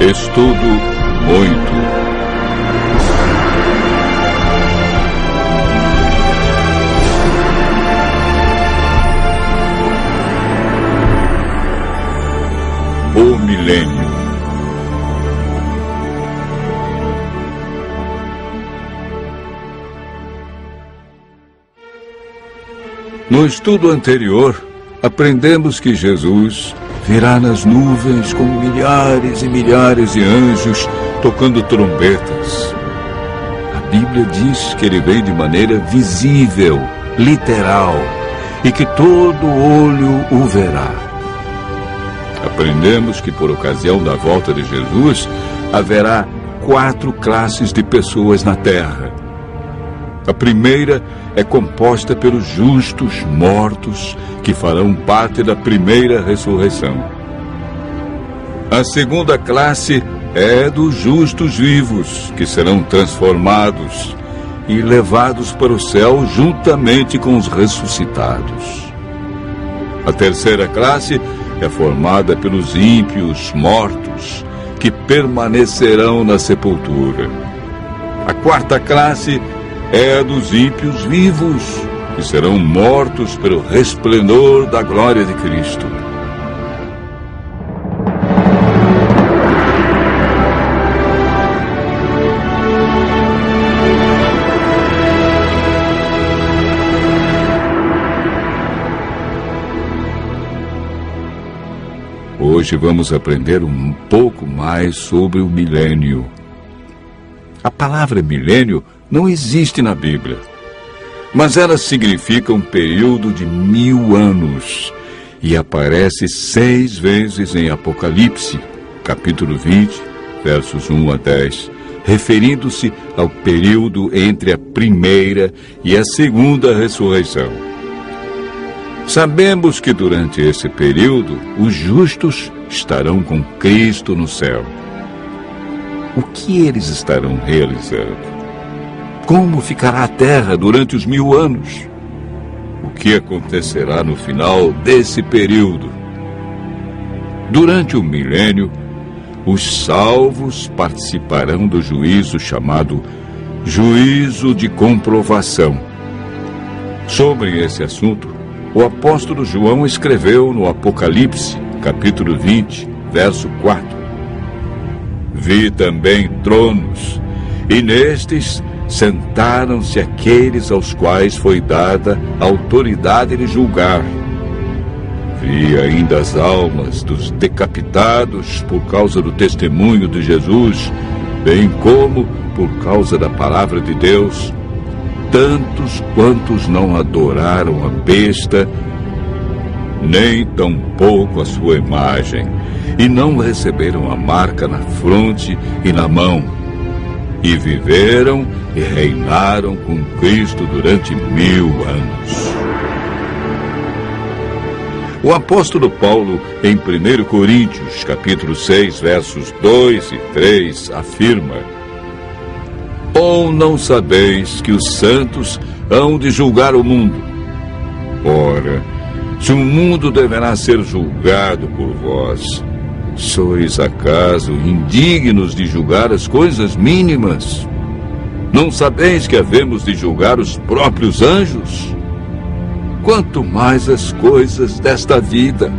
Estudo muito. O milênio. No estudo anterior, aprendemos que Jesus virá nas nuvens com milhares e milhares de anjos tocando trombetas. A Bíblia diz que ele vem de maneira visível, literal, e que todo olho o verá. Aprendemos que por ocasião da volta de Jesus, haverá 4 classes de pessoas na terra. A primeira é composta pelos justos mortos, que farão parte da primeira ressurreição. A segunda classe é dos justos vivos, que serão transformados e levados para o céu juntamente com os ressuscitados. A terceira classe é formada pelos ímpios mortos, que permanecerão na sepultura. A quarta classe é a dos ímpios vivos, que serão mortos pelo resplendor da glória de Cristo. Hoje vamos aprender um pouco mais sobre o milênio. A palavra milênio não existe na Bíblia, mas ela significa um período de 1000 anos e aparece 6 vezes em Apocalipse, capítulo 20, versos 1 a 10, referindo-se ao período entre a primeira e a segunda ressurreição. Sabemos que durante esse período, os justos estarão com Cristo no céu. O que eles estarão realizando? Como ficará a terra durante os 1000 anos? O que acontecerá no final desse período? Durante o milênio, os salvos participarão do juízo chamado juízo de comprovação. Sobre esse assunto, o apóstolo João escreveu no Apocalipse, capítulo 20, verso 4. Vi também tronos, e nestes sentaram-se aqueles aos quais foi dada a autoridade de julgar. Vi ainda as almas dos decapitados por causa do testemunho de Jesus, bem como por causa da palavra de Deus, tantos quantos não adoraram a besta, nem tampouco a sua imagem, e não receberam a marca na fronte e na mão, e viveram e reinaram com Cristo durante 1000 anos. O apóstolo Paulo, em 1 Coríntios, capítulo 6, versos 2 e 3, afirma: Ou não sabeis que os santos hão de julgar o mundo? Ora, se o mundo deverá ser julgado por vós, sois acaso indignos de julgar as coisas mínimas? Não sabeis que havemos de julgar os próprios anjos? Quanto mais as coisas desta vida.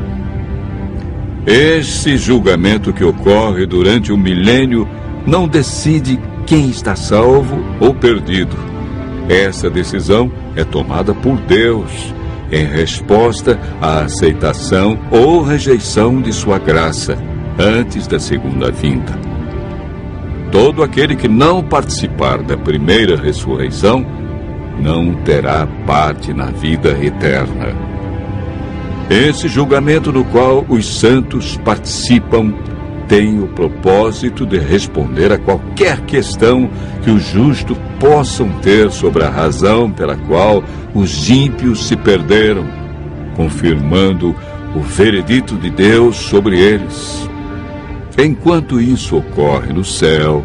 Esse julgamento que ocorre durante o milênio não decide quem está salvo ou perdido. Essa decisão é tomada por Deus, em resposta à aceitação ou rejeição de sua graça, antes da segunda vinda. Todo aquele que não participar da primeira ressurreição não terá parte na vida eterna. Esse julgamento no qual os santos participam tem o propósito de responder a qualquer questão que os justos possam ter sobre a razão pela qual os ímpios se perderam, confirmando o veredito de Deus sobre eles. Enquanto isso ocorre no céu,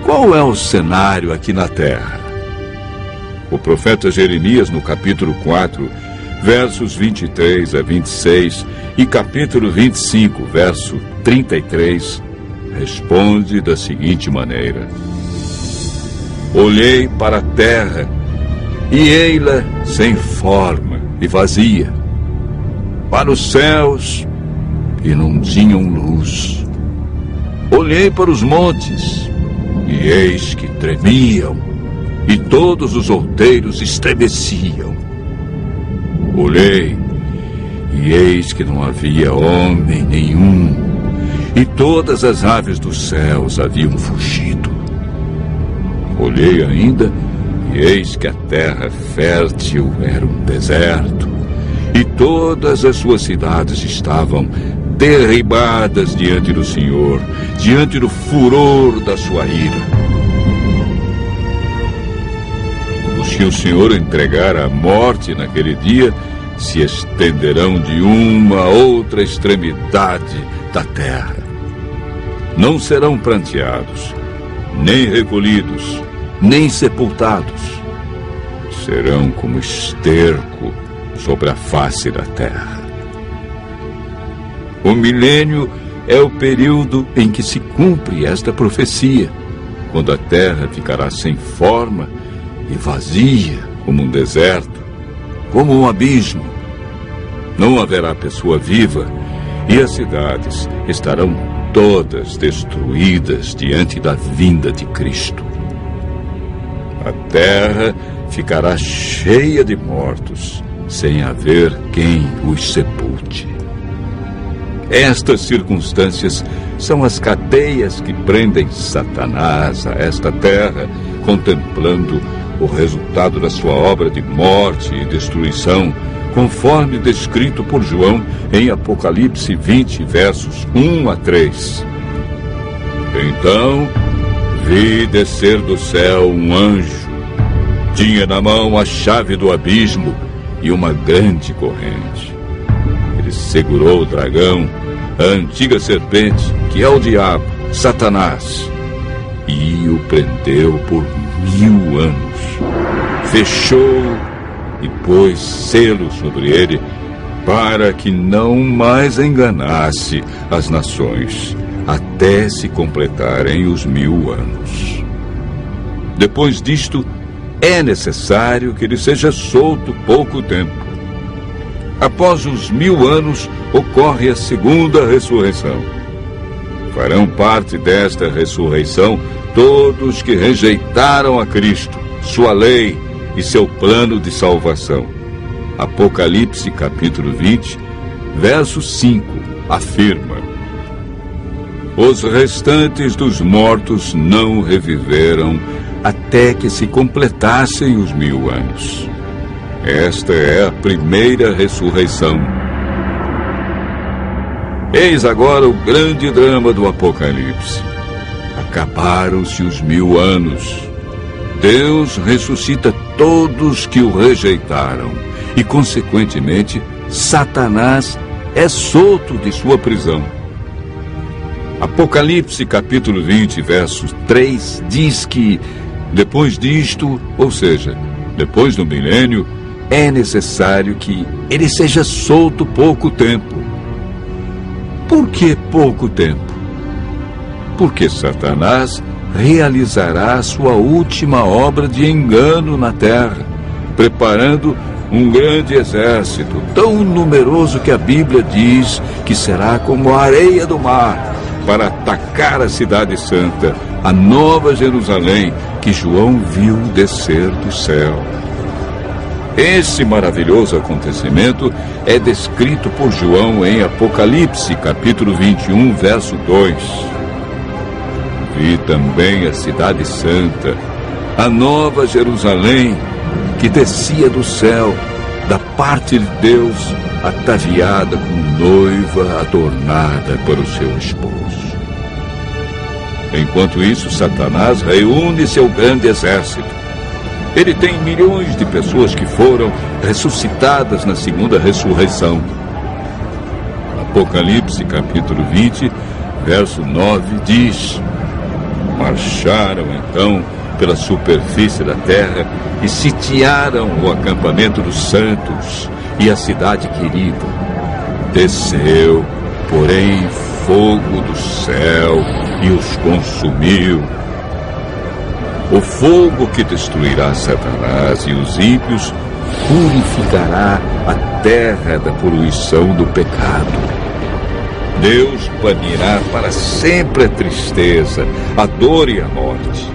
qual é o cenário aqui na terra? O profeta Jeremias, no capítulo 4, versos 23 a 26, e capítulo 25, verso 33, responde da seguinte maneira: olhei para a terra, e ei-la sem forma e vazia, para os céus, e não tinham luz. Olhei para os montes, e eis que tremiam, e todos os outeiros estremeciam. Olhei, e eis que não havia homem nenhum, e todas as aves dos céus haviam fugido. Olhei ainda, e eis que a terra fértil era um deserto, e todas as suas cidades estavam derribadas diante do Senhor, diante do furor da sua ira. Os que o Senhor entregar à morte naquele dia se estenderão de uma a outra extremidade da terra. Não serão pranteados, nem recolhidos, nem sepultados. Serão como esterco sobre a face da terra. O milênio é o período em que se cumpre esta profecia, quando a terra ficará sem forma e vazia como um deserto, como um abismo. Não haverá pessoa viva e as cidades estarão todas destruídas diante da vinda de Cristo. A terra ficará cheia de mortos, sem haver quem os sepulte. Estas circunstâncias são as cadeias que prendem Satanás a esta terra, contemplando o resultado da sua obra de morte e destruição, conforme descrito por João em Apocalipse 20, versos 1 a 3. Então vi descer do céu um anjo. Tinha na mão a chave do abismo e uma grande corrente. Ele segurou o dragão, a antiga serpente, que é o diabo, Satanás, e o prendeu por 1000 anos. Fechou e pôs selo sobre ele, para que não mais enganasse as nações, até se completarem os 1000 anos. Depois disto, é necessário que ele seja solto pouco tempo. Após os 1000 anos, ocorre a segunda ressurreição. Farão parte desta ressurreição todos que rejeitaram a Cristo, sua lei e seu plano de salvação. Apocalipse capítulo 20, verso 5, afirma: os restantes dos mortos não reviveram até que se completassem os 1000 anos. Esta é a primeira ressurreição. Eis agora o grande drama do Apocalipse. Acabaram-se os 1000 anos. Deus ressuscita todos que o rejeitaram e, consequentemente, Satanás é solto de sua prisão. Apocalipse capítulo 20, verso 3, diz que, depois disto, ou seja, depois do milênio, é necessário que ele seja solto pouco tempo. Por que pouco tempo? Porque Satanás realizará a sua última obra de engano na terra, preparando um grande exército, tão numeroso que a Bíblia diz que será como a areia do mar, para atacar a cidade santa, a nova Jerusalém, que João viu descer do céu. Esse maravilhoso acontecimento é descrito por João em Apocalipse, capítulo 21, verso 2. Vi também a cidade santa, a nova Jerusalém, que descia do céu, da parte de Deus, ataviada como noiva adornada para o seu esposo. Enquanto isso, Satanás reúne seu grande exército. Ele tem milhões de pessoas que foram ressuscitadas na segunda ressurreição. Apocalipse capítulo 20, verso 9 diz: marcharam então pela superfície da terra e sitiaram o acampamento dos santos e a cidade querida. Desceu, porém, fogo do céu e os consumiu. O fogo que destruirá Satanás e os ímpios purificará a terra da poluição do pecado. Deus banirá para sempre a tristeza, a dor e a morte.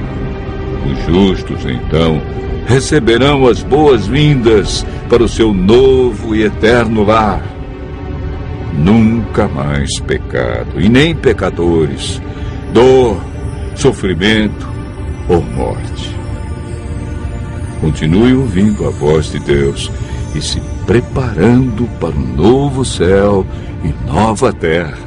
Os justos, então, receberão as boas-vindas para o seu novo e eterno lar. Nunca mais pecado, e nem pecadores, dor, sofrimento ou morte. Continue ouvindo a voz de Deus e se preparando para um novo céu e nova terra,